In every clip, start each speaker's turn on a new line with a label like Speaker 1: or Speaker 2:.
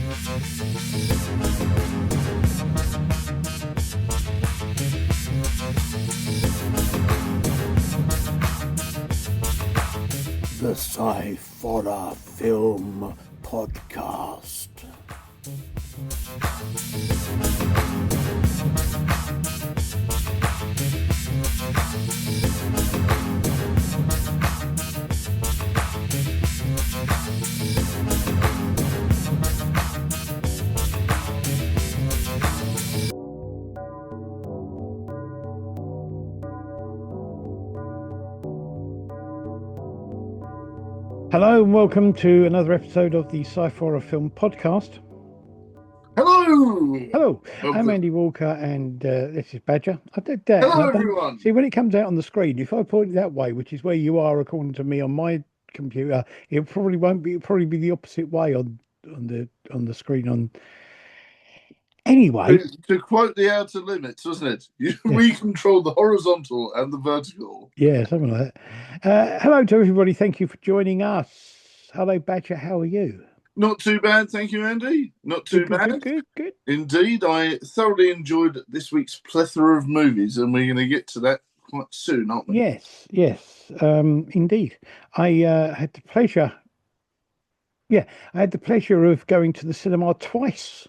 Speaker 1: The Sciforror Film Podcast. Hello and welcome to another episode of the Sci-Horror Film Podcast.
Speaker 2: Hello!
Speaker 1: Hello, I'm Andy Walker and this is Badger. I did that.
Speaker 2: Hello, everyone!
Speaker 1: See, when it comes out on the screen, if I point it that way, which is where you are according to me on my computer, it probably won't be. It'll probably be the opposite way on the screen. Anyway,
Speaker 2: to quote the Outer Limits, wasn't it? We control the horizontal and the vertical.
Speaker 1: Yeah, something like that. Hello to everybody. Thank you for joining us. Hello, Badger. How are you?
Speaker 2: Not too bad, thank you, Andy. Not too bad.
Speaker 1: Good.
Speaker 2: Indeed, I thoroughly enjoyed this week's plethora of movies, and we're going to get to that quite soon, aren't we?
Speaker 1: Yes. Indeed. I had the pleasure. Yeah, I had the pleasure of going to the cinema twice.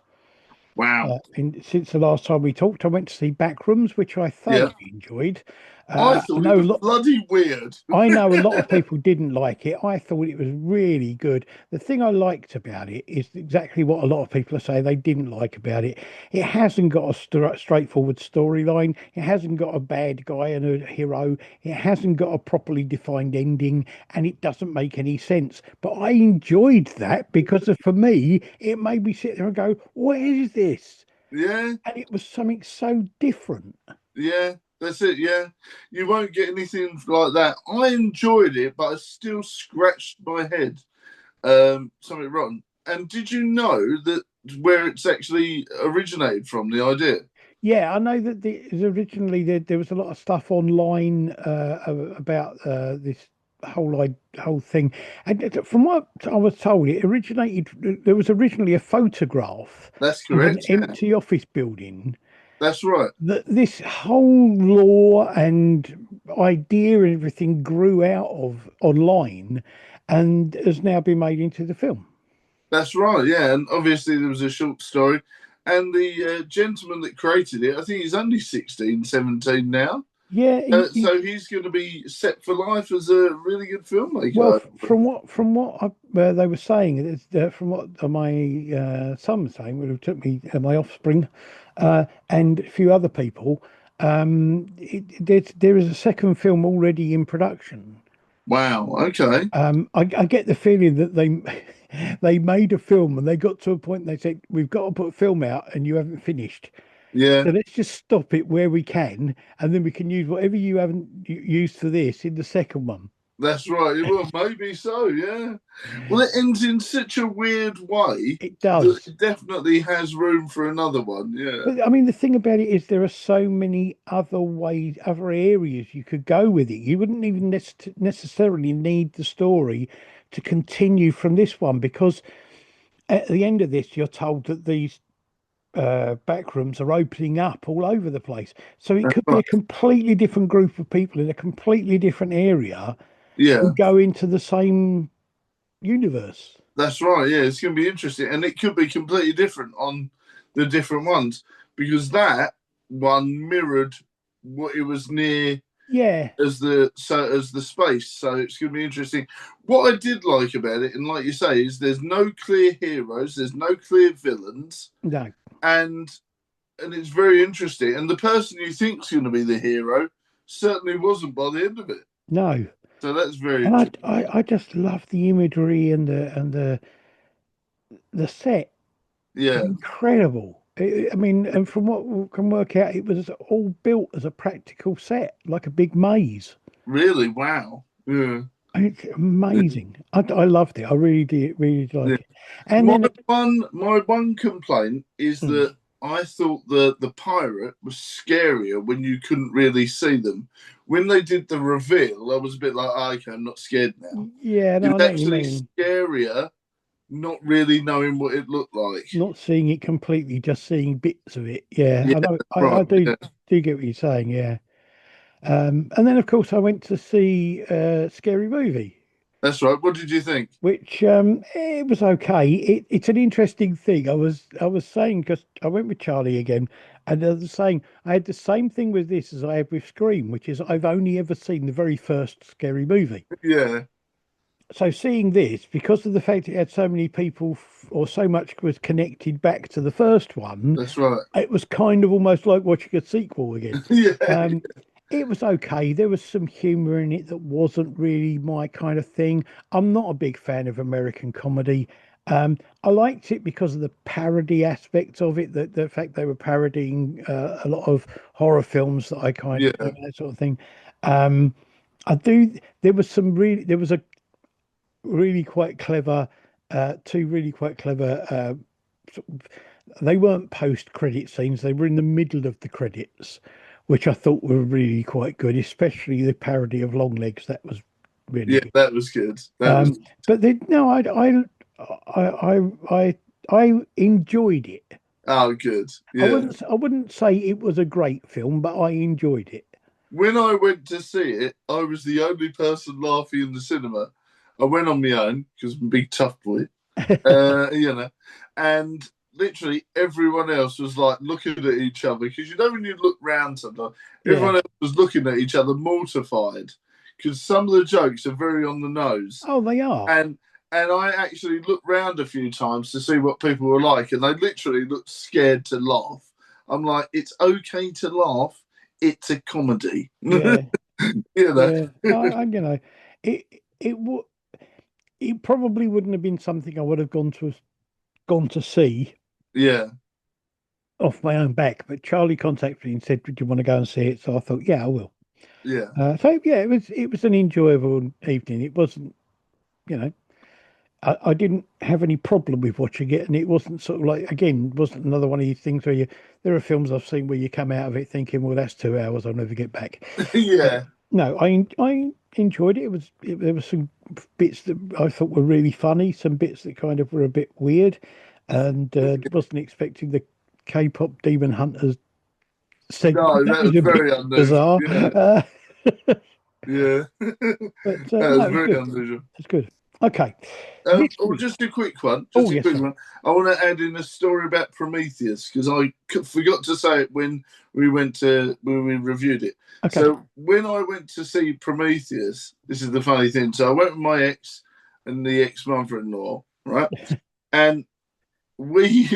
Speaker 2: Wow.
Speaker 1: Since the last time we talked, I went to see Backrooms, which I thoroughly enjoyed.
Speaker 2: I thought it was bloody weird.
Speaker 1: I know a lot of people didn't like it. I thought it was really good. The thing I liked about it is exactly what a lot of people are saying they didn't like about it. It hasn't got a straightforward storyline. It hasn't got a bad guy and a hero. It hasn't got a properly defined ending, and it doesn't make any sense. But I enjoyed that because for me, it made me sit there and go, "What is this?"
Speaker 2: Yeah.
Speaker 1: And it was something so different.
Speaker 2: Yeah. That's it, yeah. You won't get anything like that. I enjoyed it, but I still scratched my head. Something wrong. And did you know that where it's actually originated from, the idea?
Speaker 1: Yeah, I know that originally there was a lot of stuff online about this whole thing. And from what I was told, there was originally a photograph.
Speaker 2: That's correct.
Speaker 1: Of an empty office building.
Speaker 2: That's right.
Speaker 1: This whole lore and idea and everything grew out of online and has now been made into the film.
Speaker 2: That's right, yeah. And obviously there was a short story. And the gentleman that created it, I think he's only 16, 17 now.
Speaker 1: Yeah.
Speaker 2: So he's going to be set for life as a really good filmmaker.
Speaker 1: Well, from what they were saying, from what my son was saying, who took me, my offspring, and a few other people, there is a second film already in production.
Speaker 2: Wow. Okay.
Speaker 1: I get the feeling that they made a film and they got to a point and they said, "We've got to put a film out and you haven't finished.
Speaker 2: Yeah.
Speaker 1: So let's just stop it where we can, and then we can use whatever you haven't used for this in the second one."
Speaker 2: That's right. Well, maybe so, yeah. Well, it ends in such a weird way.
Speaker 1: It does.
Speaker 2: It definitely has room for another one, yeah.
Speaker 1: But, I mean, the thing about it is there are so many other ways, other areas you could go with it. You wouldn't even necessarily need the story to continue from this one, because at the end of this, you're told that these backrooms are opening up all over the place. So it could be a completely different group of people in a completely different area.
Speaker 2: Yeah.
Speaker 1: Who go into the same universe.
Speaker 2: That's right, yeah. It's going to be interesting. And it could be completely different on the different ones, because that one mirrored what it was near as the space. So it's going to be interesting. What I did like about it, and like you say, is there's no clear heroes, there's no clear villains.
Speaker 1: No.
Speaker 2: And it's very interesting. And the person you think's going to be the hero certainly wasn't by the end of it.
Speaker 1: No.
Speaker 2: So that's very
Speaker 1: interesting. I just love the imagery and the set.
Speaker 2: Yeah.
Speaker 1: Incredible. I mean, and from what we can work out, it was all built as a practical set, like a big maze.
Speaker 2: Really? Wow. Yeah.
Speaker 1: It's amazing. I loved it. I really did. Really liked it. And
Speaker 2: my one complaint is that I thought the pirate was scarier when you couldn't really see them. When they did the reveal, I was a bit like, okay, I'm not scared now.
Speaker 1: Yeah, no,
Speaker 2: it's actually scarier not really knowing what it looked like.
Speaker 1: Not seeing it completely, just seeing bits of it. Yeah,
Speaker 2: Yeah,
Speaker 1: I know. I
Speaker 2: right.
Speaker 1: do
Speaker 2: Yeah,
Speaker 1: get what you're saying. Yeah. And then of course I went to see Scary Movie,
Speaker 2: that's right. What did you think?
Speaker 1: which it was okay. It's an interesting thing. I was saying because I went with Charlie again, and I was saying I had the same thing with this as I had with Scream, which is I've only ever seen the very first Scary Movie.
Speaker 2: Yeah,
Speaker 1: So seeing this, because of the fact it had so many people or so much was connected back to the first one,
Speaker 2: that's right.
Speaker 1: it was kind of almost like watching a sequel again.
Speaker 2: Yeah,
Speaker 1: Um, it was okay. There was some humor in it that wasn't really my kind of thing. I'm not a big fan of American comedy. I liked it because of the parody aspect of it, the fact they were parodying a lot of horror films that I kind of,
Speaker 2: yeah,
Speaker 1: that sort of thing. Um, I do. There was a really quite clever, two really quite clever. They weren't post-credit scenes; they were in the middle of the credits, which I thought were really quite good, especially the parody of Longlegs. That was really
Speaker 2: yeah.
Speaker 1: good.
Speaker 2: That was good. That was.
Speaker 1: But then, no, I enjoyed it.
Speaker 2: Oh, good. Yeah.
Speaker 1: I wouldn't say it was a great film, but I enjoyed it.
Speaker 2: When I went to see it, I was the only person laughing in the cinema. I went on my own because I'm a big tough boy, you know, and literally everyone else was like looking at each other because you know when you look round sometimes,
Speaker 1: Yeah.
Speaker 2: everyone else was looking at each other mortified because some of the jokes are very on the nose,
Speaker 1: Oh, they are.
Speaker 2: and I actually looked round a few times to see what people were like, and they literally looked scared to laugh. I'm like, it's okay to laugh. It's a comedy,
Speaker 1: Yeah.
Speaker 2: you know.
Speaker 1: Yeah. It it would it probably wouldn't have been something I would have gone to see
Speaker 2: Yeah,
Speaker 1: off my own back. But Charlie contacted me and said, "Would you want to go and see it?" So I thought, "Yeah, I will."
Speaker 2: yeah,
Speaker 1: So yeah, it was an enjoyable evening. It wasn't, you know, I didn't have any problem with watching it, and it wasn't sort of like again, wasn't another one of these things where you there are films I've seen where you come out of it thinking, "Well, that's 2 hours. I'll never get back."
Speaker 2: yeah.
Speaker 1: No, I enjoyed it. There were some bits that I thought were really funny, some bits that kind of were a bit weird, and wasn't expecting the K-pop Demon Hunters segment.
Speaker 2: No,
Speaker 1: That
Speaker 2: that
Speaker 1: was
Speaker 2: was
Speaker 1: a bit
Speaker 2: very unusual.
Speaker 1: bizarre,
Speaker 2: Yeah, yeah.
Speaker 1: but
Speaker 2: That was
Speaker 1: no, it's
Speaker 2: very
Speaker 1: good.
Speaker 2: unusual.
Speaker 1: It's good. Okay, this
Speaker 2: Oh,
Speaker 1: week.
Speaker 2: just a quick one.
Speaker 1: Oh
Speaker 2: Just a
Speaker 1: yes,
Speaker 2: quick
Speaker 1: sir.
Speaker 2: one. I want to add in a story about Prometheus because forgot to say it when we reviewed it.
Speaker 1: Okay.
Speaker 2: So when I went to see Prometheus, this is the funny thing. So I went with my ex and the ex mother-in-law, right? And we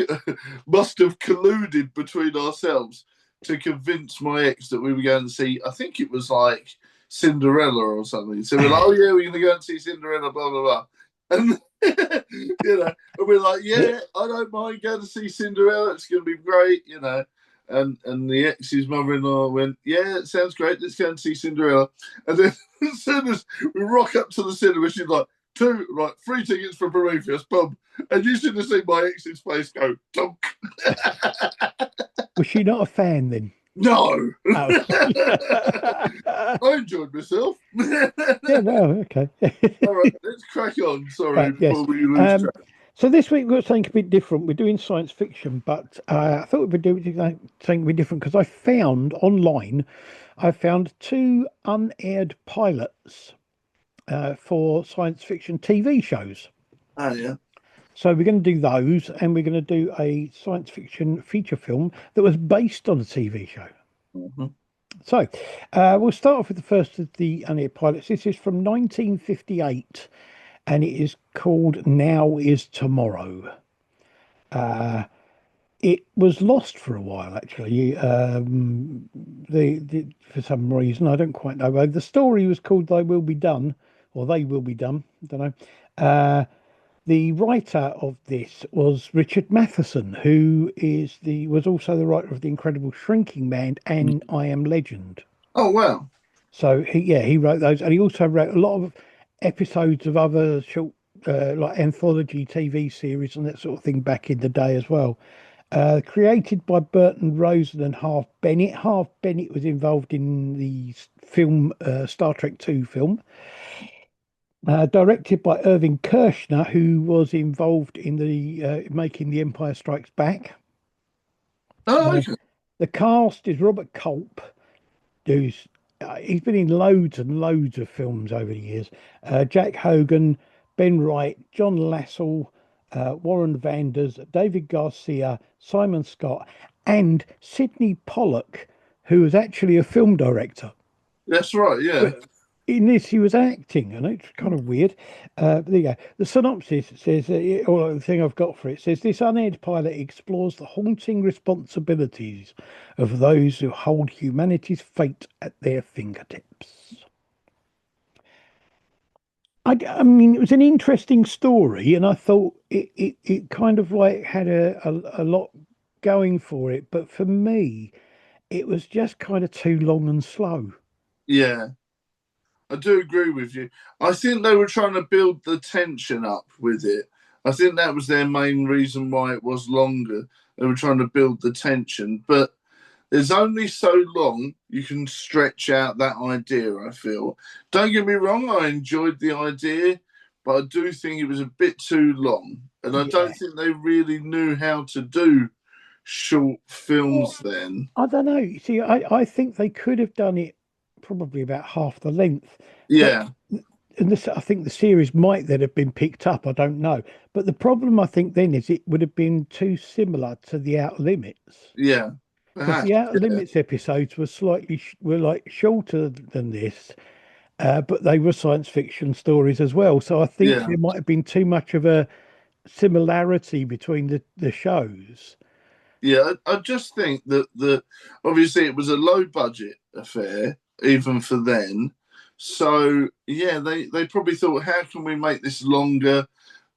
Speaker 2: must have colluded between ourselves to convince my ex that we were going to see. I think it was like Cinderella or something. So we're like, oh yeah, we're going to go and see Cinderella, blah blah blah, and and we're like, yeah, I don't mind going to see Cinderella. It's going to be great, you know. And the ex's mother-in-law went, yeah, it sounds great. Let's go and see Cinderella. And then as soon as we rock up to the cinema, she's like, two, right, 3 tickets for Prometheus, boom. And you should have seen my ex's face go, donk.
Speaker 1: Was she not a fan then?
Speaker 2: No.
Speaker 1: Oh.
Speaker 2: I enjoyed myself.
Speaker 1: Yeah. Well. Okay.
Speaker 2: All right, let's crack on. Sorry,
Speaker 1: Right. Yes.
Speaker 2: before we lose
Speaker 1: Um,
Speaker 2: track.
Speaker 1: so this week we've got something a bit different. We're doing science fiction, but I thought we'd do something a bit different because I found online, I found two unaired pilots for science fiction TV shows.
Speaker 2: Oh, yeah.
Speaker 1: So we're going to do those, and we're going to do a science fiction feature film that was based on a TV show.
Speaker 2: Mm-hmm.
Speaker 1: So we'll start off with the first of the unaired pilots. This is from 1958, and it is called Now Is Tomorrow. It was lost for a while, actually. For some reason I don't quite know. The story was called "They Will Be Done," or "They Will Be Done." I don't know. The writer of this was Richard Matheson, who was also the writer of The Incredible Shrinking Man and I Am Legend.
Speaker 2: Oh, wow.
Speaker 1: So he wrote those, and he also wrote a lot of episodes of other short, like anthology TV series and that sort of thing back in the day as well. Created by Burton Rosen and Harv Bennett. Harv Bennett was involved in the film Star Trek II film. Directed by Irving Kershner, who was involved in the making The Empire Strikes Back.
Speaker 2: Oh,
Speaker 1: Uh,
Speaker 2: okay.
Speaker 1: the cast is Robert Culp, who's he's been in loads and loads of films over the years. Jack Hogan, Ben Wright, John Lassell, Warren Vanders, David Garcia, Simon Scott, and Sidney Pollock, who was actually a film director.
Speaker 2: That's right. Yeah.
Speaker 1: But in this, he was acting, and it's kind of weird. There you go. The synopsis says, or the thing I've got for it says, this unaired pilot explores the haunting responsibilities of those who hold humanity's fate at their fingertips. I mean, it was an interesting story, and I thought it kind of like had a lot going for it. But for me, it was just kind of too long and slow.
Speaker 2: Yeah. I do agree with you. I think they were trying to build the tension up with it. I think that was their main reason why it was longer. They were trying to build the tension, but there's only so long you can stretch out that idea, I feel. Don't get me wrong, I enjoyed the idea, but I do think it was a bit too long. And I
Speaker 1: Yeah.
Speaker 2: don't think they really knew how to do short
Speaker 1: Well,
Speaker 2: films then.
Speaker 1: I don't know. You see, I think they could have done it probably about half the length, but
Speaker 2: Yeah,
Speaker 1: and this, I think the series might then have been picked up. I don't know, but the problem I think then is it would have been too similar to the Outer Limits
Speaker 2: yeah,
Speaker 1: because
Speaker 2: perhaps.
Speaker 1: the Outer
Speaker 2: Yeah,
Speaker 1: Limits episodes were slightly were like shorter than this, but they were science fiction stories as well. So I think
Speaker 2: yeah.
Speaker 1: there might have been too much of a similarity between the shows.
Speaker 2: Yeah, I just think that obviously it was a low budget affair, even for then. So yeah, they probably thought, how can we make this longer?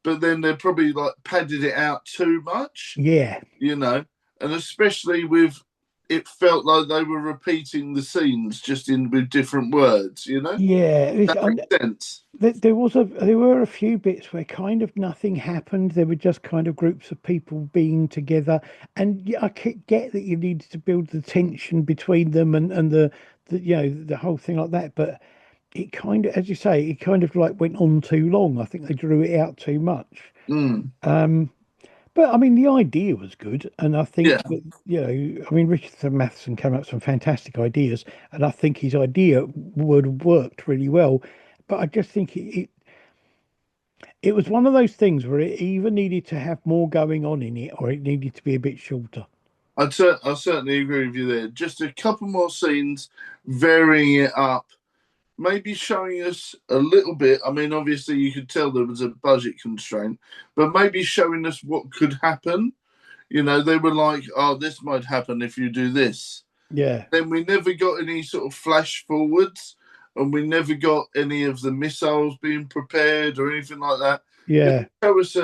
Speaker 2: But then they probably like padded it out too much,
Speaker 1: Yeah,
Speaker 2: you know, and especially with it felt like they were repeating the scenes just in with different words, you know?
Speaker 1: yeah.
Speaker 2: That makes sense.
Speaker 1: There were a few bits where kind of nothing happened. There were just kind of groups of people being together, and yeah, I could get that you needed to build the tension between them and the the whole thing like that. But it kind of, as you say, it kind of like went on too long. I think they drew it out too much.
Speaker 2: Mm,
Speaker 1: Um, but I mean, the idea was good, and I
Speaker 2: yeah,
Speaker 1: think that I mean, Richard Matheson came up with some fantastic ideas, and I think his idea would have worked really well. But I just think it was one of those things where it either needed to have more going on in it or it needed to be a bit shorter.
Speaker 2: I certainly agree with you there. Just a couple more scenes, varying it up, maybe showing us a little bit. I mean, obviously, you could tell there was a budget constraint, but maybe showing us what could happen. You know, they were like, oh, this might happen if you do this.
Speaker 1: Yeah,
Speaker 2: Then we never got any sort of flash forwards, and we never got any of the missiles being prepared or anything like that. You
Speaker 1: yeah,
Speaker 2: know, show us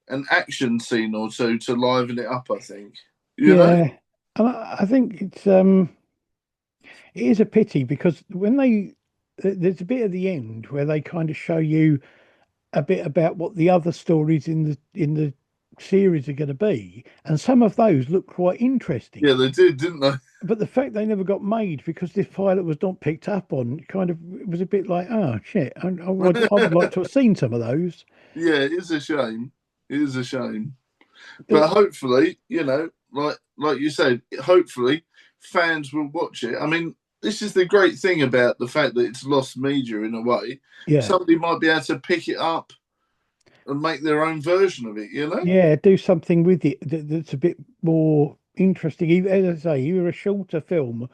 Speaker 2: an action scene or two to liven it up, I think. You know?
Speaker 1: yeah. And I think it is a pity because when there's a bit at the end where they kind of show you a bit about what the other stories in the series are going to be, and some of those look quite interesting.
Speaker 2: Yeah, they did, didn't they?
Speaker 1: But the fact they never got made because this pilot was not picked up on kind of it was a bit like, oh shit, I would like to have seen some of those.
Speaker 2: Yeah, it is a shame. It is a shame. But
Speaker 1: But
Speaker 2: hopefully, you know, like you said, hopefully fans will watch it. I mean, this is the great thing about the fact that it's lost media in a way.
Speaker 1: yeah,
Speaker 2: Somebody might be able to pick it up and make their own version of it, you know?
Speaker 1: yeah, do something with it that's a bit more interesting. As I say, either a shorter film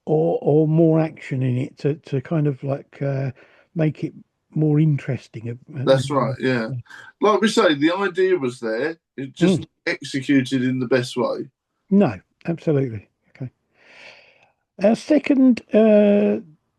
Speaker 1: or more action in it to kind of like make it more interesting.
Speaker 2: That's right, yeah. Like we say, the idea was there, it just
Speaker 1: Mm,
Speaker 2: executed in the best way.
Speaker 1: no, absolutely. Okay. Our second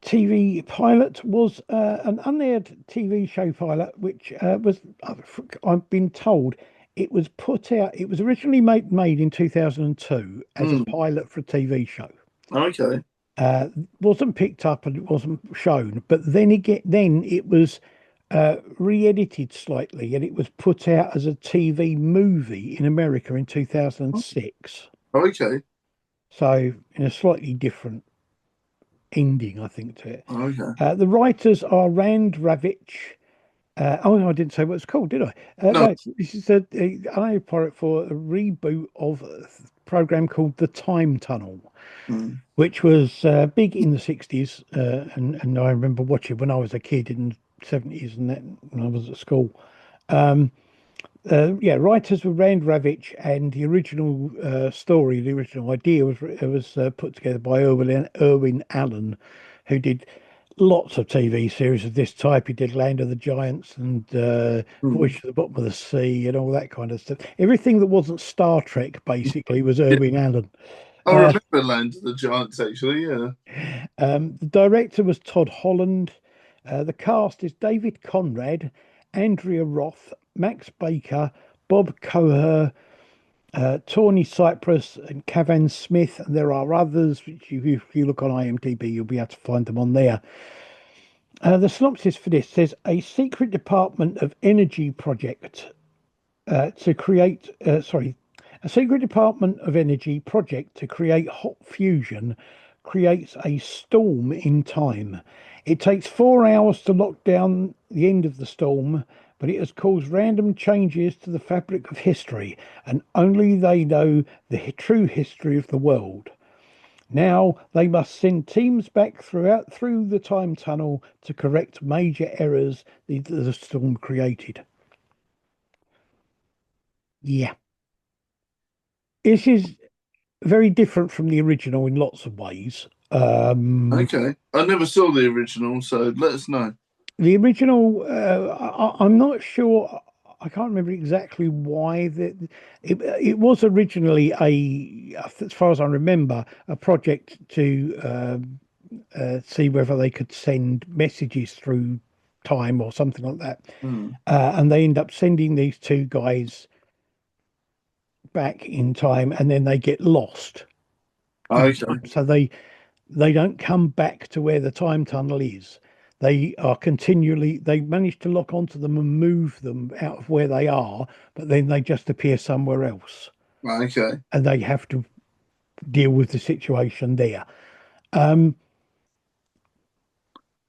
Speaker 1: TV pilot was an unaired TV show pilot, which I've been told it was put out. It was originally made in 2002 as a
Speaker 2: Mm,
Speaker 1: pilot for a TV show.
Speaker 2: okay.
Speaker 1: Uh, wasn't picked up and it wasn't shown, but then it was re-edited slightly and it was put out as a TV movie in America in 2006.
Speaker 2: Okay.
Speaker 1: So in a slightly different ending, I think, to it.
Speaker 2: Okay.
Speaker 1: The writers are Rand Ravitch, Oh, no, I didn't say what it's called, did I?
Speaker 2: No.
Speaker 1: No, this is a unaired pilot for a reboot of a program called The Time Tunnel,
Speaker 2: Mm.
Speaker 1: which was big in the 60s. And I remember watching when I was a kid in the 70s and that when I was at school. Um, yeah, writers were Rand Ravitch, and the original story, the original idea was put together by Irwin Allen, who did lots of TV series of this type. He did Land of the Giants and
Speaker 2: Mm.
Speaker 1: Voyage to the Bottom of the Sea and all that kind of stuff. Everything that wasn't Star Trek basically was
Speaker 2: Yeah,
Speaker 1: Irwin Allen.
Speaker 2: I
Speaker 1: Uh,
Speaker 2: remember Land of the Giants actually. Yeah.
Speaker 1: the director was Todd Holland. The cast is David Conrad, Andrea Roth, Max Baker, Bob Coher, Tawny Cypress, and Cavan Smith. And there are others, which if you look on IMDb, you'll be able to find them on there. The synopsis for this says a secret Department of Energy project to create, sorry, a secret Department of Energy project to create hot fusion creates a storm in time. It takes 4 hours to lock down the end of the storm, but it has caused random changes to the fabric of history, and only they know the true history of the world. Now they must send teams back through the time tunnel to correct major errors the storm created. Yeah. This is very different from the original in lots of ways.
Speaker 2: Okay. I never saw the original, so let us know.
Speaker 1: The original, I'm not sure. I can't remember exactly why it was originally as far as I remember, a project to see whether they could send messages through time or something like that.
Speaker 2: Mm.
Speaker 1: And they end up sending these two guys back in time, and then they get lost in
Speaker 2: Okay.
Speaker 1: time. So they don't come back to where the time tunnel is. They manage to lock onto them and move them out of where they are, but then they just appear somewhere else
Speaker 2: Okay.
Speaker 1: and they have to deal with the situation there. Um,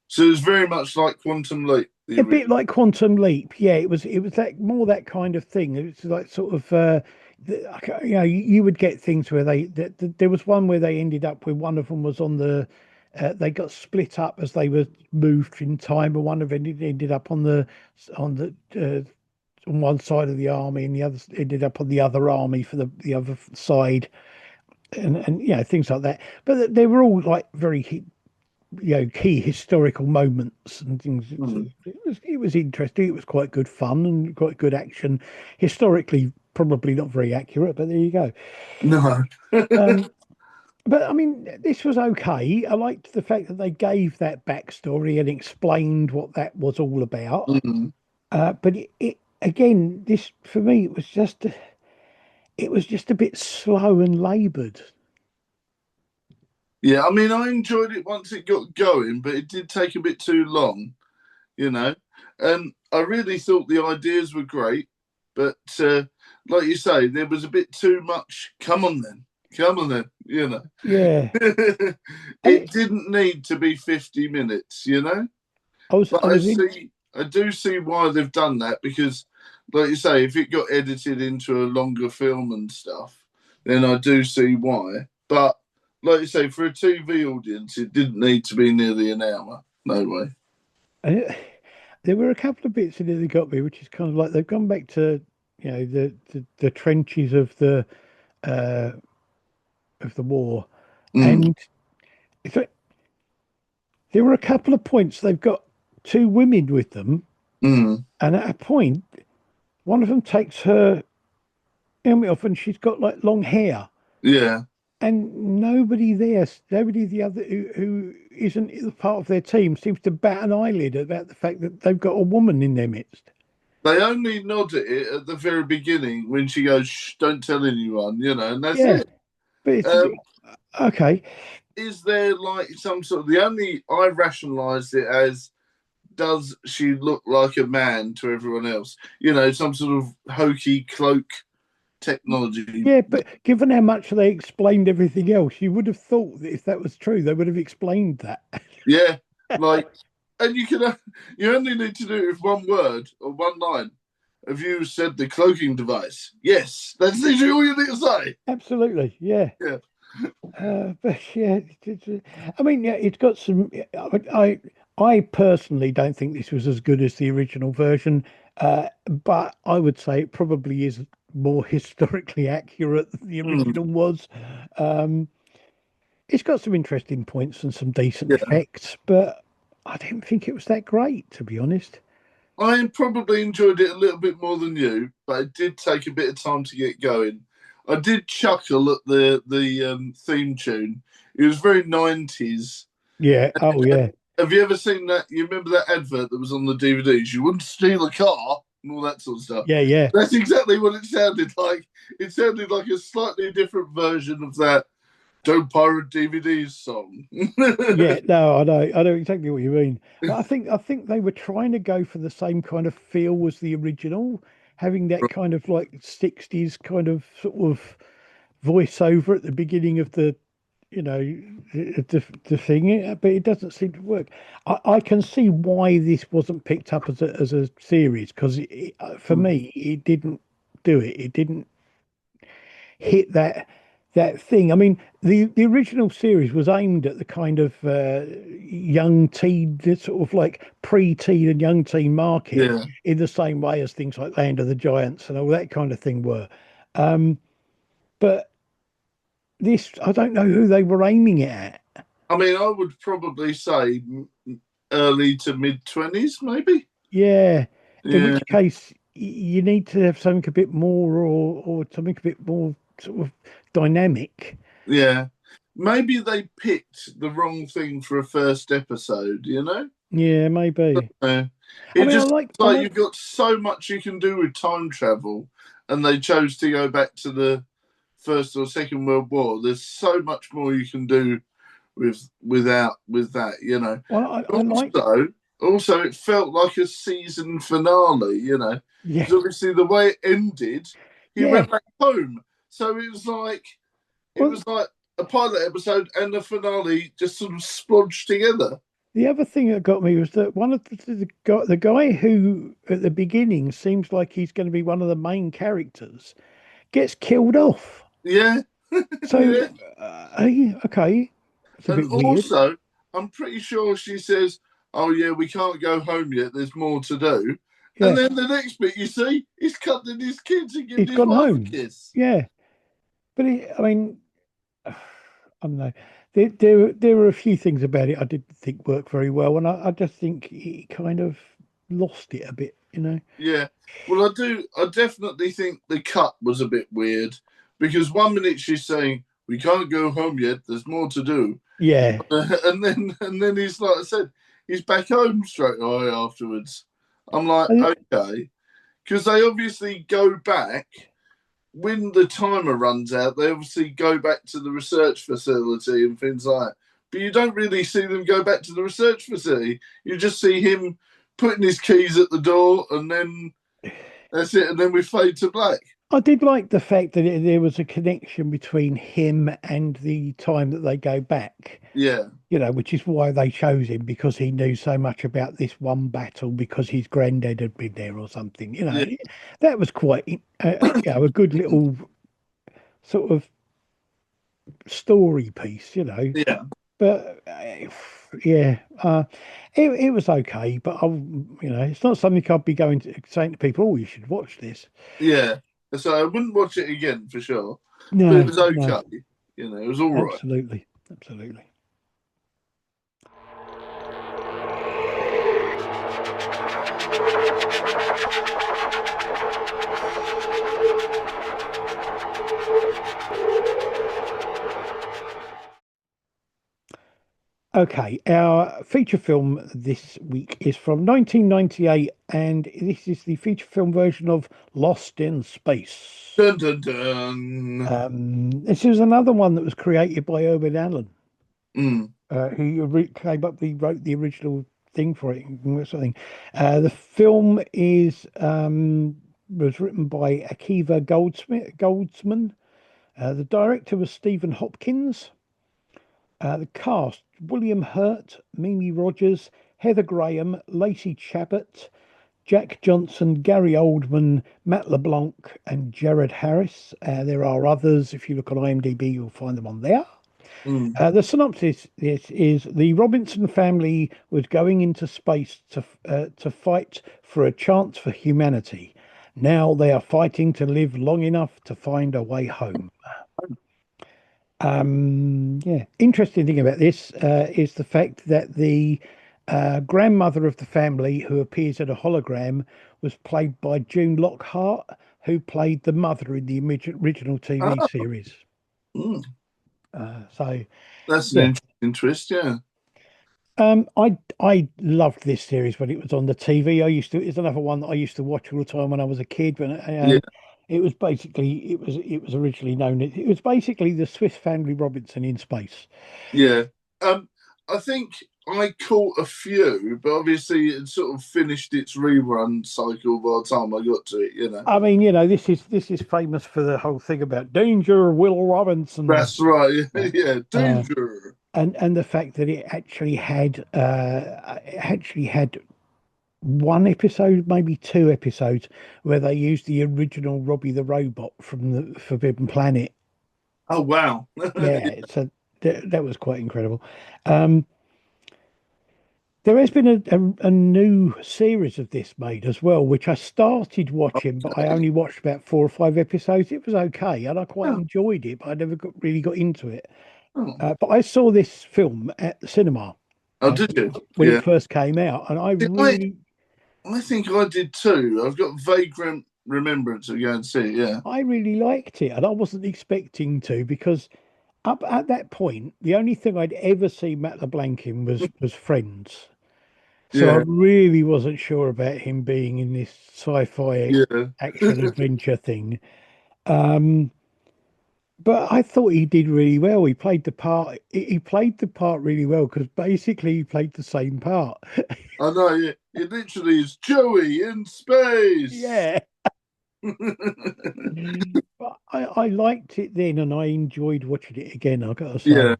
Speaker 2: So it's very much like Quantum Leap, the
Speaker 1: a bit
Speaker 2: original.
Speaker 1: like Quantum Leap. Yeah, it was that more that kind of thing. It's like sort of you would get things where there was one where they ended up with one of them was on the they got split up as they were moved in time, and one of them ended up on the on one side of the army, and the other ended up on the other army for the other side, and things like that. But they were all like very key historical moments and things.
Speaker 2: Mm.
Speaker 1: It was interesting. It was quite good fun and quite good action. Historically, probably not very accurate, but there you go.
Speaker 2: No.
Speaker 1: Um, but I mean, this was okay. I liked the fact that they gave that backstory and explained what that was all about.
Speaker 2: Mm.
Speaker 1: But it again, this for me, it was just a bit slow and laboured.
Speaker 2: Yeah, I mean, I enjoyed it once it got going, but it did take a bit too long, you know. And I really thought the ideas were great, but like you say, there was a bit too much. Come on then, you know.
Speaker 1: Yeah, and
Speaker 2: It didn't need to be 50 minutes, you know.
Speaker 1: I was
Speaker 2: But
Speaker 1: I was in.
Speaker 2: I do see why they've done that because, like you say, if it got edited into a longer film and stuff, then I do see why. But like you say, for a TV audience, it didn't need to be nearly an hour. No way.
Speaker 1: And there were a couple of bits in it that got me, which is kind of like they've gone back to the trenches uh, of the war,
Speaker 2: Mm.
Speaker 1: and so there were a couple of points they've got two women with them,
Speaker 2: Mm.
Speaker 1: and at a point, one of them takes her helmet off, and she's got like long hair,
Speaker 2: Yeah.
Speaker 1: and nobody the other who isn't part of their team seems to bat an eyelid about the fact that they've got a woman in their midst.
Speaker 2: They only nod at it at the very beginning when she goes, "Shh, don't tell anyone," you know, and that's
Speaker 1: Yeah,
Speaker 2: it.
Speaker 1: but it's
Speaker 2: Um,
Speaker 1: okay.
Speaker 2: is there like some sort of the only I rationalised it as does she look like a man to everyone else? You know, some sort of hokey cloak technology.
Speaker 1: Yeah, but given how much they explained everything else, you would have thought that if that was true, they would have explained that.
Speaker 2: Yeah, like and you only need to do it with one word or one line. Have you said the cloaking device? Yes, that's literally all you need to say.
Speaker 1: Absolutely, yeah.
Speaker 2: Yeah.
Speaker 1: But yeah, I mean, yeah, it's got some. I personally don't think this was as good as the original version, but I would say it probably is more historically accurate than the
Speaker 2: Mm,
Speaker 1: original was. Um, it's got some interesting points and some decent
Speaker 2: yeah.
Speaker 1: effects, but I didn't think it was that great, to be honest.
Speaker 2: I probably enjoyed it a little bit more than you, but it did take a bit of time to get going. I did chuckle at the theme tune. It was very 90s.
Speaker 1: Yeah. Oh, yeah.
Speaker 2: Have you ever seen that? You remember that advert that was on the DVDs? You wouldn't steal a car and all that sort of stuff.
Speaker 1: Yeah. Yeah.
Speaker 2: That's exactly what it sounded like. It sounded like a slightly different version of that "Don't Pirate DVDs" song.
Speaker 1: Yeah, no, I know exactly what you mean. But I think they were trying to go for the same kind of feel as the original, having that kind of like 60s kind of sort of voiceover at the beginning of you know, the thing, but it doesn't seem to work. I can see why this wasn't picked up as a series because for me it didn't do it. It didn't hit that thing. I mean, the original series was aimed at the kind of young teen, the sort of like pre-teen and young teen market
Speaker 2: Yeah.
Speaker 1: in the same way as things like Land of the Giants and all that kind of thing were. Um, but this, I don't know who they were aiming it at.
Speaker 2: I mean, I would probably say early to mid 20s, maybe.
Speaker 1: Yeah, in
Speaker 2: Yeah,
Speaker 1: which case you need to have something a bit more or something a bit more sort of dynamic.
Speaker 2: yeah. Maybe they picked the wrong thing for a first episode, you know?
Speaker 1: Yeah, maybe.
Speaker 2: Uh,
Speaker 1: I
Speaker 2: it
Speaker 1: mean,
Speaker 2: just
Speaker 1: I
Speaker 2: like
Speaker 1: like.
Speaker 2: you've got so much you can do with time travel, and they chose to go back to the First or Second World War. There's so much more you can do with that, you know.
Speaker 1: Well, I like.
Speaker 2: Also, it felt like a season finale, you know,
Speaker 1: Yeah,
Speaker 2: because obviously the way it ended, he
Speaker 1: yeah.
Speaker 2: went back home. So it
Speaker 1: Well,
Speaker 2: was like a pilot episode and the finale just sort of splodged together.
Speaker 1: the other thing that got me was that one of the guy who at the beginning seems like he's going to be one of the main characters gets killed off.
Speaker 2: Yeah,
Speaker 1: So,
Speaker 2: yeah.
Speaker 1: okay, it's a
Speaker 2: And
Speaker 1: bit weird.
Speaker 2: also, I'm pretty sure she says, "Oh yeah, we can't go home yet. There's more to do." And
Speaker 1: Yeah,
Speaker 2: then the next bit, you see, he's cutting his kids and giving
Speaker 1: he's
Speaker 2: his
Speaker 1: gone
Speaker 2: wife a
Speaker 1: home.
Speaker 2: kiss.
Speaker 1: Yeah, but I mean, I don't know. There were a few things about it I didn't think worked very well, and I just think he kind of lost it a bit, you know.
Speaker 2: Yeah. Well, I do. I definitely think the cut was a bit weird because 1 minute she's saying we can't go home yet. There's more to do,
Speaker 1: Yeah,
Speaker 2: and then he's like I said, he's back home straight away afterwards. I'm like,
Speaker 1: I,
Speaker 2: okay, because they obviously go back when the timer runs out. They obviously go back to the research facility and things like that. But you don't really see them go back to the research facility. You just see him putting his keys at the door, and then that's it. And then we fade to black.
Speaker 1: I did like the fact that there was a connection between him and the time that they go back,
Speaker 2: Yeah,
Speaker 1: you know, which is why they chose him because he knew so much about this one battle because his granddad had been there or something, you know.
Speaker 2: yeah,
Speaker 1: That was quite, a good little sort of story piece, you know.
Speaker 2: yeah,
Speaker 1: But yeah, it was okay, but it's not something I'd be going to saying to people, "Oh, you should watch this."
Speaker 2: yeah. So I wouldn't watch it again for sure, but it
Speaker 1: No,
Speaker 2: was
Speaker 1: no,
Speaker 2: okay. You know, it was all right.
Speaker 1: absolutely, absolutely. Okay, our feature film this week is from 1998, and this is the feature film version of Lost in Space.
Speaker 2: Dun dun dun.
Speaker 1: This is another one that was created by Urban Allen.
Speaker 2: Mm.
Speaker 1: He wrote the original thing for it, and that sort of thing. The film was written by Akiva Goldsman. The director was Stephen Hopkins. The cast: William Hurt, Mimi Rogers, Heather Graham, Lacey Chabot, Jack Johnson, Gary Oldman, Matt LeBlanc, and Jared Harris. There are others. If you look on IMDb, you'll find them on there.
Speaker 2: Mm.
Speaker 1: The synopsis is the Robinson family was going into space to fight for a chance for humanity. Now they are fighting to live long enough to find a way home. Yeah, interesting thing about this is the fact that the grandmother of the family, who appears in a hologram, was played by June Lockhart, who played the mother in the original TV
Speaker 2: Oh,
Speaker 1: series.
Speaker 2: mm.
Speaker 1: So,
Speaker 2: That's an
Speaker 1: yeah.
Speaker 2: interesting twist. Yeah.
Speaker 1: I loved this series when it was on the TV. It's another one that I used to watch all the time when I was a kid. But
Speaker 2: Yeah.
Speaker 1: it was basically it was originally known. It was basically the Swiss Family Robinson in space.
Speaker 2: Yeah. I think I caught a few, but obviously it sort of finished its rerun cycle by the time I got to it, you know.
Speaker 1: I mean, this is famous for the whole thing about danger, Will Robinson,
Speaker 2: That's right.
Speaker 1: uh,
Speaker 2: Yeah.
Speaker 1: uh,
Speaker 2: Danger.
Speaker 1: and the fact that it actually had one episode, maybe two episodes, where they used the original Robbie the Robot from the Forbidden Planet.
Speaker 2: Oh, wow.
Speaker 1: Yeah, so that was quite incredible. Um, there has been a new series of this made as well, which I started watching, but I only watched about 4 or 5 episodes. It was okay, and I quite
Speaker 2: Oh,
Speaker 1: enjoyed it, but I never really got into it.
Speaker 2: oh.
Speaker 1: But I saw this film at the cinema
Speaker 2: Oh,
Speaker 1: uh,
Speaker 2: did you?
Speaker 1: when it
Speaker 2: Yeah.
Speaker 1: first came out, and I
Speaker 2: See, I,
Speaker 1: really
Speaker 2: I think I did too. I've got vague remembrance of going to see it. Yeah.
Speaker 1: I really liked it, and I wasn't expecting to because up at that point, the only thing I'd ever seen Matt LeBlanc in was Friends. So I
Speaker 2: Yeah.
Speaker 1: really wasn't sure about him being in this sci-fi
Speaker 2: Yeah.
Speaker 1: action adventure thing. Um, but I thought he did really well. He played the part. He played the part really well because basically he played the same part.
Speaker 2: I know. Yeah. It literally is Joey in space.
Speaker 1: Yeah. But I liked it then, and I enjoyed watching it again. I've got to say.
Speaker 2: Yeah.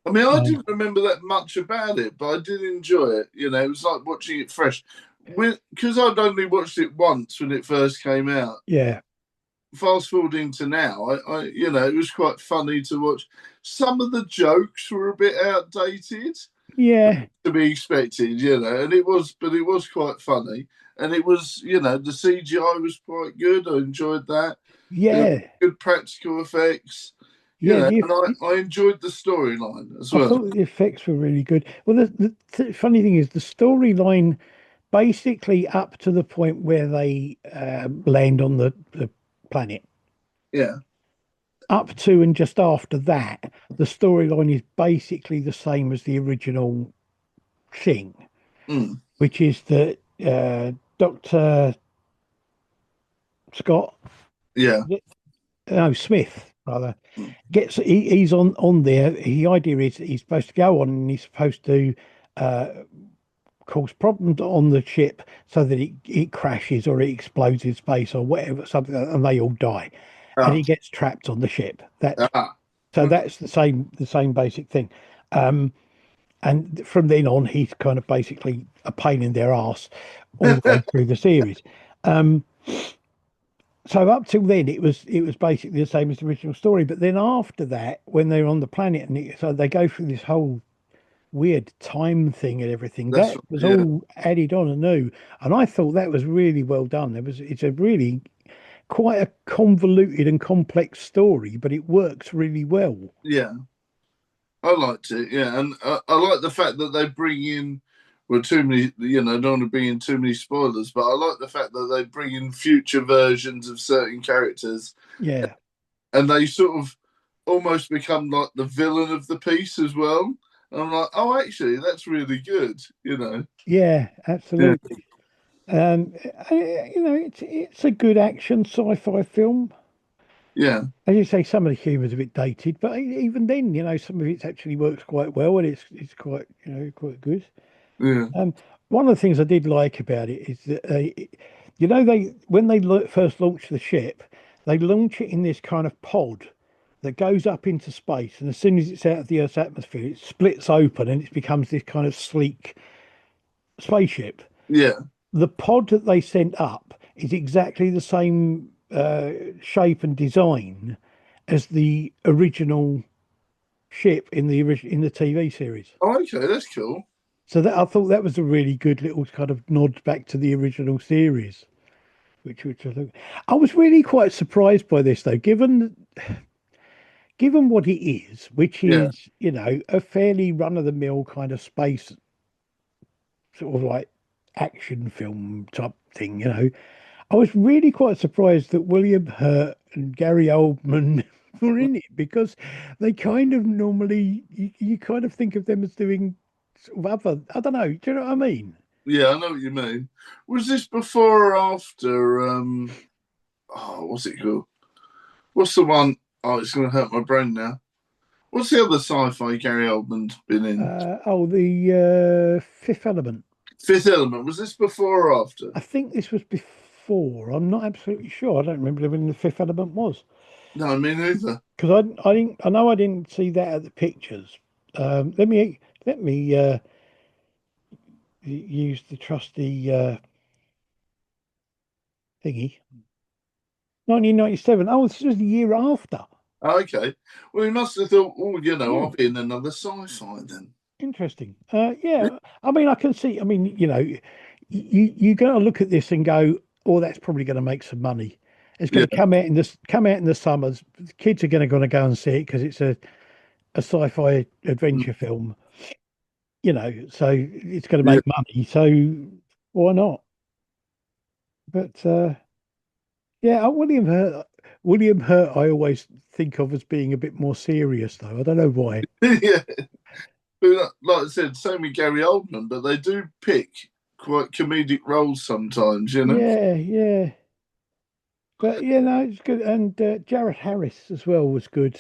Speaker 2: I mean, I
Speaker 1: Um,
Speaker 2: didn't remember that much about it, but I did enjoy it. You know, it was like watching it fresh. Because I'd only watched it once when it first came out.
Speaker 1: yeah.
Speaker 2: Fast forwarding to now, it was quite funny to watch. Some of the jokes were a bit outdated,
Speaker 1: Yeah.
Speaker 2: to be expected, but it was quite funny, and it was, the CGI was quite good. I enjoyed that. There were
Speaker 1: Yeah.
Speaker 2: good practical effects,
Speaker 1: Yeah.
Speaker 2: and I enjoyed the storyline as
Speaker 1: I
Speaker 2: well.
Speaker 1: thought the effects were really good. Well, the funny thing is, the storyline basically up to the point where they land on the planet,
Speaker 2: Yeah.
Speaker 1: up to and just after that, the storyline is basically the same as the original thing,
Speaker 2: Mm.
Speaker 1: which is that Dr. Scott,
Speaker 2: Yeah.
Speaker 1: no, Smith, rather,
Speaker 2: Mm.
Speaker 1: he's on there. The idea is he's supposed to go on and he's supposed to uh, cause problems on the ship so that it crashes or it explodes in space or whatever, something, and they all die. And
Speaker 2: Ah.
Speaker 1: he gets trapped on the ship. That's
Speaker 2: Ah.
Speaker 1: so
Speaker 2: Okay.
Speaker 1: that's the same basic thing. Um, and from then on, he's kind of basically a pain in their ass all the way through the series. Um, so up till then, it was basically the same as the original story. But then after that, when they're on the planet so they go through this whole weird time thing and everything,
Speaker 2: That's
Speaker 1: that
Speaker 2: right.
Speaker 1: was
Speaker 2: Yeah.
Speaker 1: all added on anew, and I thought that was really well done. It's a really quite a convoluted and complex story, but it works really well.
Speaker 2: Yeah. I liked it, yeah, and I like the fact that they bring in, well, too many, don't want to bring in too many spoilers, but I like the fact that they bring in future versions of certain characters,
Speaker 1: Yeah,
Speaker 2: and they sort of almost become like the villain of the piece as well. And I'm like, oh, actually, that's really good.
Speaker 1: yeah,
Speaker 2: Yeah,
Speaker 1: absolutely. It's a good action sci-fi film.
Speaker 2: yeah,
Speaker 1: As you say, some of the humour is a bit dated, but even then, some of it actually works quite well, and it's quite quite good.
Speaker 2: yeah.
Speaker 1: Um, one of the things I did like about it is that they when they first launch the ship, they launch it in this kind of pod that goes up into space, and as soon as it's out of the Earth's atmosphere, it splits open and it becomes this kind of sleek, spaceship.
Speaker 2: Yeah.
Speaker 1: The pod that they sent up is exactly the same shape and design as the original ship in the TV series.
Speaker 2: Oh, okay, that's cool.
Speaker 1: So that I thought that was a really good little kind of nod back to the original series, which I was really quite surprised by this though, given what it is, which
Speaker 2: Yeah.
Speaker 1: is a fairly run of the mill kind of space sort of like action film type thing. I was really quite surprised that William Hurt and Gary Oldman were in it because they kind of normally you kind of think of them as doing sort of other. I don't know. Do you know what I mean?
Speaker 2: Yeah, I know what you mean. Was this before or after? Oh, what's it called? What's the one? Oh, it's going to hurt my brain now. What's the other sci-fi Gary Oldman's been in?
Speaker 1: The Fifth Element.
Speaker 2: Fifth Element. Was this before or after?
Speaker 1: I think this was before. I'm not absolutely sure. I don't remember when the Fifth Element was
Speaker 2: No, me neither.
Speaker 1: because I didn't. I know I didn't see that at the pictures. Let me use the trusty thingy. 1997. Oh, this was the year after.
Speaker 2: Okay. Well, he must have thought, oh, I'll
Speaker 1: Hmm,
Speaker 2: be in another sci-fi then.
Speaker 1: interesting. Yeah. I mean, I can see. I mean, you got to look at this and go, "Oh, that's probably going to make some money." It's going to
Speaker 2: Yeah.
Speaker 1: come out in the summers. The kids are going to go and see it because it's a sci-fi
Speaker 2: Mm,
Speaker 1: adventure film. So it's going to
Speaker 2: yeah.
Speaker 1: make money. So why not? But yeah, William Hurt, I always think of as being a bit more serious, though. I don't know why.
Speaker 2: Yeah. But like I said, same with Gary Oldman, but they do pick quite comedic roles sometimes.
Speaker 1: Yeah, yeah. But no, it's good. And Jared Harris as well was good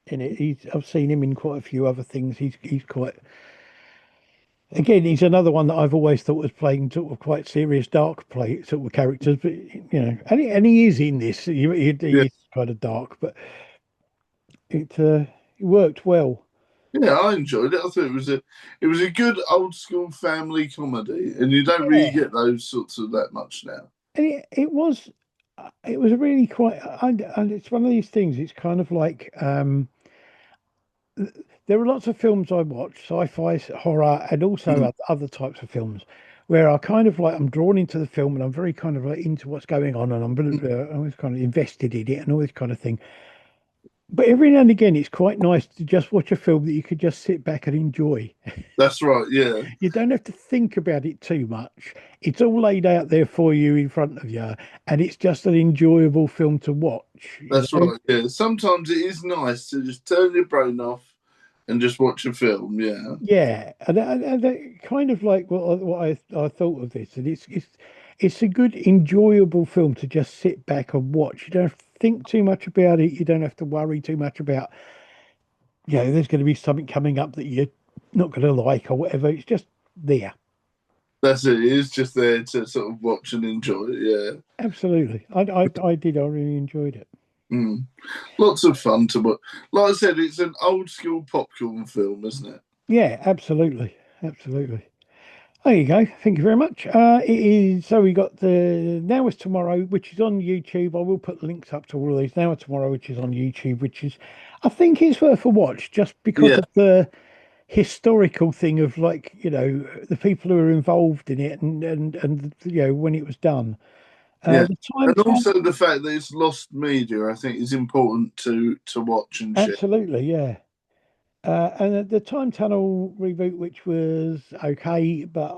Speaker 1: in it. I've seen him in quite a few other things. He's quite again. He's another one that I've always thought was playing sort of quite serious, dark play sort of characters. But and he is in this. He
Speaker 2: Yeah.
Speaker 1: is kind of dark, but it worked well.
Speaker 2: Yeah, I enjoyed it. I thought it was a good old school family comedy, and you don't really
Speaker 1: Yeah,
Speaker 2: get those sorts of that much now.
Speaker 1: and it was really quite. And it's one of these things. It's kind of like there are lots of films I watch, sci-fi, horror, and also
Speaker 2: Mm,
Speaker 1: other types of films, where I kind of like I'm drawn into the film and I'm very kind of like into what's going on and
Speaker 2: mm.
Speaker 1: I'm always kind of invested in it and all this kind of thing. But every now and again, it's quite nice to just watch a film that you could just sit back and enjoy.
Speaker 2: That's right. Yeah,
Speaker 1: You don't have to think about it too much. It's all laid out there for you in front of you, and it's just an enjoyable film to watch, you
Speaker 2: that's
Speaker 1: know?
Speaker 2: right. Yeah, sometimes it is nice to just turn your brain off and just watch a film. Yeah,
Speaker 1: Yeah, and that kind of like what I thought of this, and it's a good, enjoyable film to just sit back and watch. You don't have to think too much about it. You don't have to worry too much about, there's going to be something coming up that you're not going to like or whatever. It's just there.
Speaker 2: that's it. It is just there to sort of watch and enjoy it. Yeah.
Speaker 1: Absolutely. I did. I really enjoyed it.
Speaker 2: Mm. Lots of fun to watch. Like I said, it's an old school popcorn film, isn't it?
Speaker 1: Yeah, absolutely. Absolutely. There you go. Thank you very much. It is so we got the Now is Tomorrow, which is on YouTube. I will put links up to all of these. Now is Tomorrow, which is on YouTube, which is I think it's worth a watch just because
Speaker 2: Yeah,
Speaker 1: of the historical thing of like, the people who are involved in it and when it was done.
Speaker 2: yeah.
Speaker 1: The time
Speaker 2: And
Speaker 1: tab
Speaker 2: also the fact that it's lost media, I think, is important to watch and share.
Speaker 1: absolutely, yeah. And the Time Tunnel reboot, which was okay, but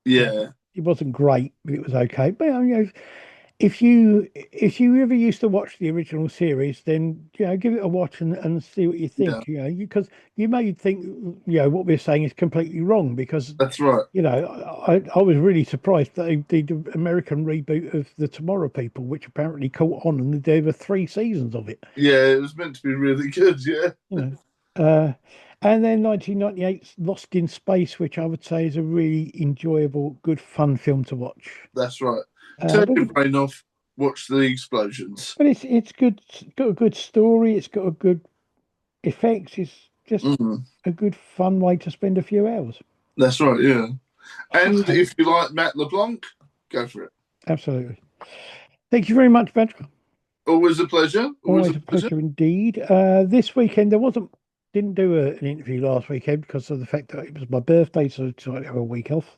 Speaker 1: yeah,
Speaker 2: Yeah,
Speaker 1: it wasn't great, but it was okay. But if you ever used to watch the original series, then give it a watch and see what you
Speaker 2: yeah,
Speaker 1: think. Because you may think what we're saying is completely wrong because
Speaker 2: that's right.
Speaker 1: I was really surprised that they did the American reboot of the Tomorrow People, which apparently caught on, and there were 3 seasons of it.
Speaker 2: Yeah, it was meant to be really good. Yeah,
Speaker 1: You know, uh, and then 1998's Lost in Space, which I would say is a really enjoyable, good, fun film to watch.
Speaker 2: that's right.
Speaker 1: Uh,
Speaker 2: Turn
Speaker 1: but
Speaker 2: your brain off, watch the explosions.
Speaker 1: but it's good. It's got a good story. It's got a good effects. It's just
Speaker 2: Mm.
Speaker 1: a good, fun way to spend a few hours.
Speaker 2: That's right, yeah. And if you like Matt LeBlanc, go for it.
Speaker 1: Absolutely. Thank you very much, Badger.
Speaker 2: Always a pleasure.
Speaker 1: Always a pleasure indeed. This weekend didn't do an interview last weekend because of the fact that it was my birthday, so I decided to have a week off.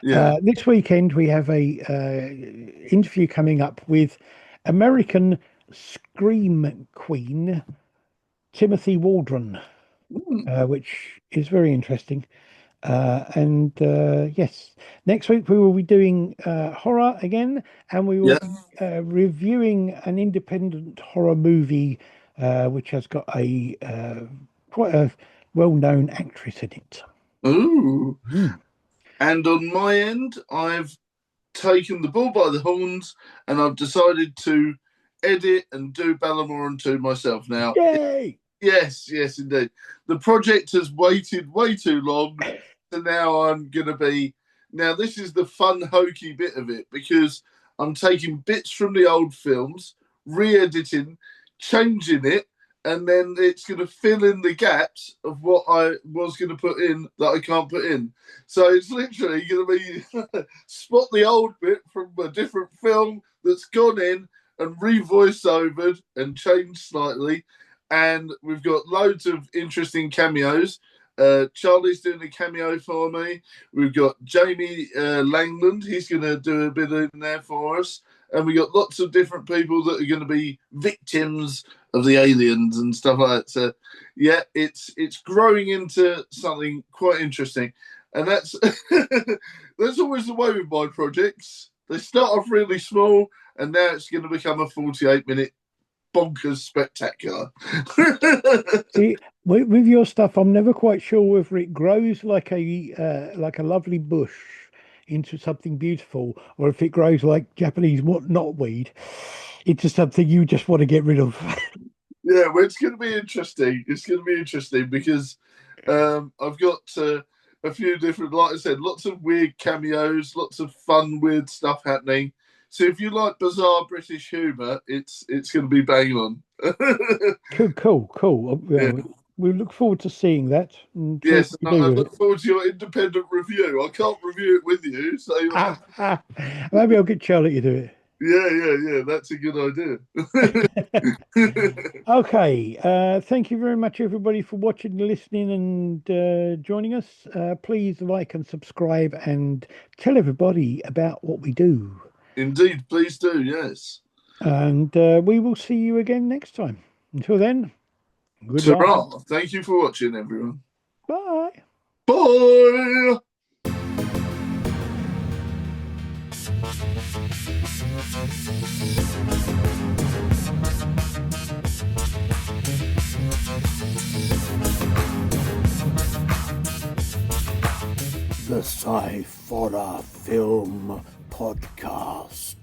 Speaker 2: Yeah.
Speaker 1: This weekend we have a interview coming up with American Scream Queen Timothy Waldron, which is very interesting. Yes, next week we will be doing horror again, and we will be reviewing an independent horror movie which has got a quite a well-known actress in it.
Speaker 2: Ooh. And on my end, I've taken the bull by the horns and I've decided to edit and do Ballamoran 2 myself now.
Speaker 1: Yay!
Speaker 2: Yes, indeed. The project has waited way too long, so now I'm going to be... Now, this is the fun, hokey bit of it, because I'm taking bits from the old films, re-editing, changing it, and then it's going to fill in the gaps of what I was going to put in that I can't put in. So it's literally going to be spot the old bit from a different film that's gone in and re-voice-overed and changed slightly. And we've got loads of interesting cameos. Charlie's doing a cameo for me. We've got Jamie Langland. He's going to do a bit in there for us. And we got lots of different people that are going to be victims of the aliens and stuff like that. So, yeah, it's growing into something quite interesting. And that's that's always the way with my projects. They start off really small, and now it's going to become a 48-minute bonkers spectacular.
Speaker 1: See, with your stuff, I'm never quite sure whether it grows like a lovely bush into something beautiful, or if it grows like Japanese knotweed into something you just want to get rid of.
Speaker 2: Yeah, well, it's going to be interesting. It's going to be interesting because I've got a few different, like I said, lots of weird cameos, lots of fun, weird stuff happening. So if you like bizarre British humour, it's going to be bang on.
Speaker 1: Cool.
Speaker 2: Yeah.
Speaker 1: We look forward to seeing that.
Speaker 2: Yes, I look forward to your independent review. I can't review it with you, so
Speaker 1: maybe I'll get Charlie to do it.
Speaker 2: Yeah. That's a good idea.
Speaker 1: Okay. Thank you very much, everybody, for watching, listening, and joining us. Please like and subscribe, and tell everybody about what we do.
Speaker 2: Indeed, please do. Yes.
Speaker 1: And we will see you again next time. Until then, goodbye.
Speaker 2: Ta-ra. Thank you for watching, everyone.
Speaker 1: Bye.
Speaker 2: Bye.
Speaker 1: The Sci-Forror Film Podcast.